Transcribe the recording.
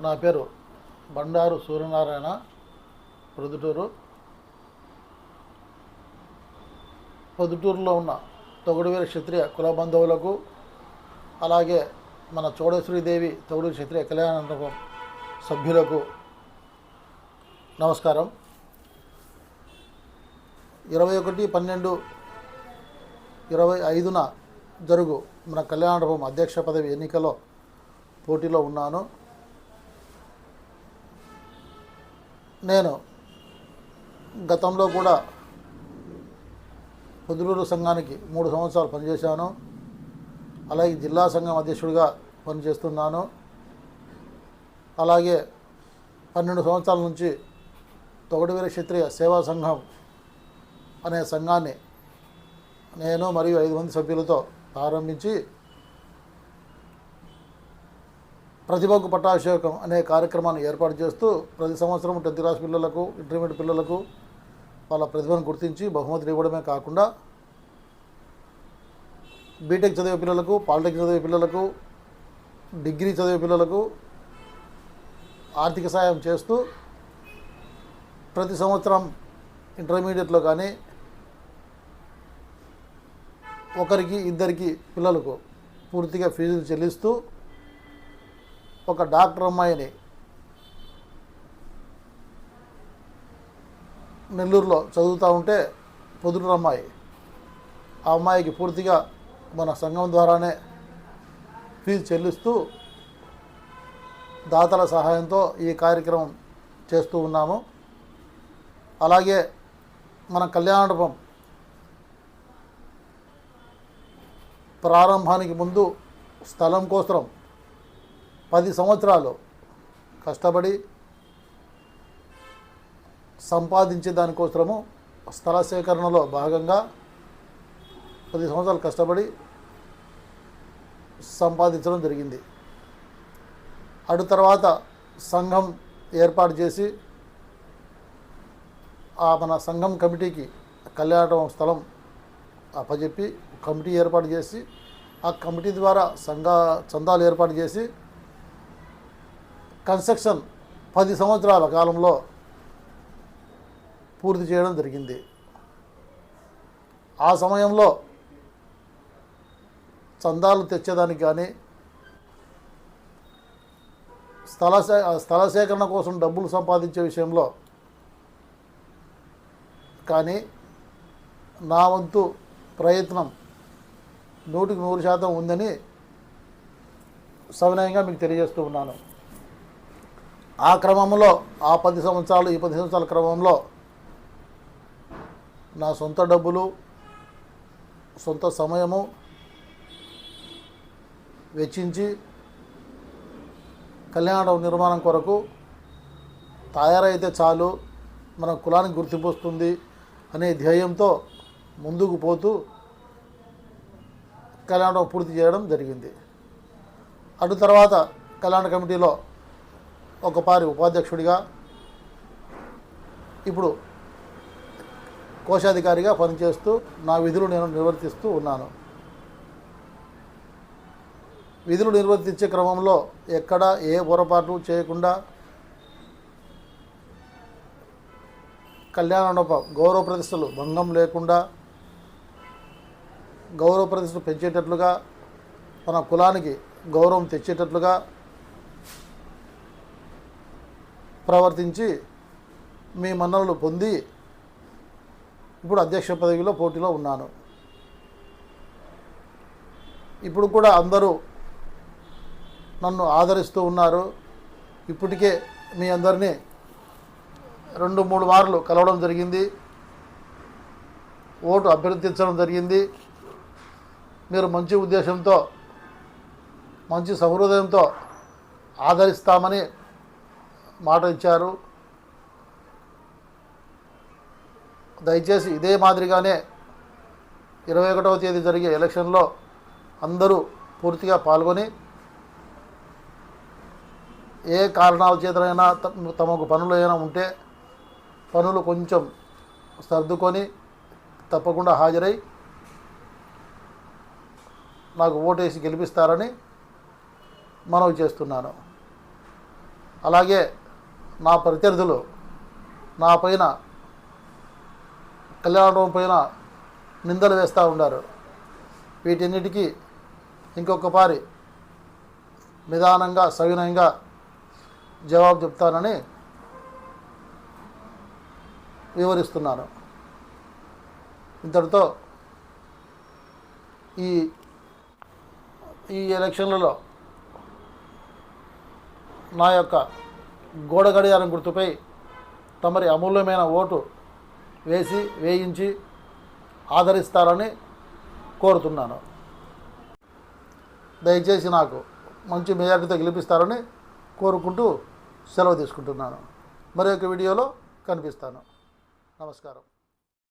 నా పేరు బండారు సూర్యనారాయణ, ప్రొద్దుటూరు. పొద్దుటూరులో ఉన్న తొగుడువేరు క్షత్రియ కుల బంధువులకు, అలాగే మన చౌడేశ్వరీదేవి తొగుడు క్షత్రియ కళ్యాణ మండపం సభ్యులకు నమస్కారం. 21/12/25 జరుగు మన కళ్యాణ మండపం అధ్యక్ష పదవి ఎన్నికలో పోటీలో ఉన్నాను. నేను గతంలో కూడా పొద్దుటూరు సంఘానికి 3 సంవత్సరాలు పనిచేశాను. అలాగే జిల్లా సంఘం అధ్యక్షుడిగా పనిచేస్తున్నాను. అలాగే 12 సంవత్సరాల నుంచి తొగుడువేరు క్షత్రియ సేవా సంఘం అనే సంఘాన్ని నేను మరియు 5 మంది సభ్యులతో ప్రారంభించి ప్రతిభకు పట్టాభిషేకం అనే కార్యక్రమాన్ని ఏర్పాటు చేస్తూ ప్రతి సంవత్సరం 10th క్లాస్ పిల్లలకు, ఇంటర్మీడియట్ పిల్లలకు వాళ్ళ ప్రతిభను గుర్తించి బహుమతులు ఇవ్వడమే కాకుండా బీటెక్ చదివే పిల్లలకు, పాలిటెక్నిక్ చదివే పిల్లలకు, డిగ్రీ చదివే పిల్లలకు ఆర్థిక సాయం చేస్తూ ప్రతి సంవత్సరం ఇంటర్మీడియట్లో కానీ ఒకరికి ఇద్దరికి పిల్లలకు పూర్తిగా ఫీజులు చెల్లిస్తూ ఒక డాక్టర్ అమ్మాయిని నెల్లూరులో చదువుతూ ఉంటే పొద్దుటూరు అమ్మాయి, ఆ అమ్మాయికి పూర్తిగా మన సంఘం ద్వారానే ఫీజు చెల్లిస్తూ దాతల సహాయంతో ఈ కార్యక్రమం చేస్తూ ఉన్నాము. అలాగే మన కళ్యాణ మండపం ప్రారంభానికి ముందు స్థలం కోసం 10 సంవత్సరాలు కష్టపడి సంపాదించే దానికోసము స్థల సేకరణలో భాగంగా 10 సంవత్సరాలు కష్టపడి సంపాదించడం జరిగింది. అటు తర్వాత సంఘం ఏర్పాటు చేసి మన సంఘం కమిటీకి కళ్యాణ స్థలం అప్పచెప్పి కమిటీ ఏర్పాటు చేసి ఆ కమిటీ ద్వారా చందాలు ఏర్పాటు చేసి కన్స్ట్రక్షన్ 10 సంవత్సరాల కాలంలో పూర్తి చేయడం జరిగింది. ఆ సమయంలో చందాలు తెచ్చేదానికి కానీ స్థల సేకరణ కోసం డబ్బులు సంపాదించే విషయంలో కానీ నా వంతు ప్రయత్నం 100% ఉందని సవినయంగా మీకు తెలియజేస్తూ ఉన్నాను. ఆ క్రమంలో ఆ 10 సంవత్సరాలు, ఈ 10 సంవత్సరాల క్రమంలో నా సొంత డబ్బులు, సొంత సమయము వెచ్చించి కళ్యాణ నిర్మాణం కొరకు తయారైతే చాలు, మన కులానికి గుర్తింపు వస్తుంది అనే ధ్యేయంతో ముందుకు పోతూ కళ్యాణం పూర్తి చేయడం జరిగింది. అటు తర్వాత కళ్యాణ కమిటీలో ఒకపారి ఉపాధ్యక్షుడిగా, ఇప్పుడు కోశాధికారిగా పనిచేస్తూ నా విధులు నేను నిర్వర్తిస్తూ ఉన్నాను. విధులు నిర్వర్తించే క్రమంలో ఎక్కడ ఏ పొరపాటు చేయకుండా కళ్యాణ మండపం గౌరవ ప్రతిష్టలు భంగం లేకుండా గౌరవ ప్రతిష్టలు పెంచేటట్లుగా, మన కులానికి గౌరవం తెచ్చేటట్లుగా ప్రవర్తించి మీ మన్ననలు పొంది ఇప్పుడు అధ్యక్ష పదవిలో పోటీలో ఉన్నాను. ఇప్పుడు కూడా అందరూ నన్ను ఆదరిస్తూ ఉన్నారు. ఇప్పటికే మీ అందరినీ 2-3 మార్లు కలవడం జరిగింది, ఓటు అభ్యర్థించడం జరిగింది. మీరు మంచి ఉద్దేశంతో, మంచి సహృదయంతో ఆదరిస్తామని మాట ఇచ్చారు. దయచేసి ఇదే మాదిరిగానే 21వ తేదీ జరిగే ఎలక్షన్లో అందరూ పూర్తిగా పాల్గొని ఏ కారణాల చేతనైనా తమకు పనులు ఏమైనా ఉంటే పనులు కొంచెం సర్దుకొని తప్పకుండా హాజరై నాకు ఓటేసి గెలిపిస్తారని మనవి చేస్తున్నాను. అలాగే నా ప్రత్యర్థులు నా పైన కళ్యాణం పైన నిందలు వేస్తూ ఉన్నారు. వీటన్నిటికీ ఇంకొక పారి నిదానంగా సవినయంగా జవాబు చెప్తానని వివరిస్తున్నాను. ఇంతటితో ఈ ఎలక్షన్లలో నా యొక్క గోడ గడియారం గుర్తుపై తమరి అమూల్యమైన ఓటు వేయించి ఆదరిస్తారని కోరుతున్నాను. దయచేసి నాకు మంచి మెజారిటీతో గెలిపిస్తారని కోరుకుంటూ సెలవు తీసుకుంటున్నాను. మరొక వీడియోలో కనిపిస్తాను. నమస్కారం.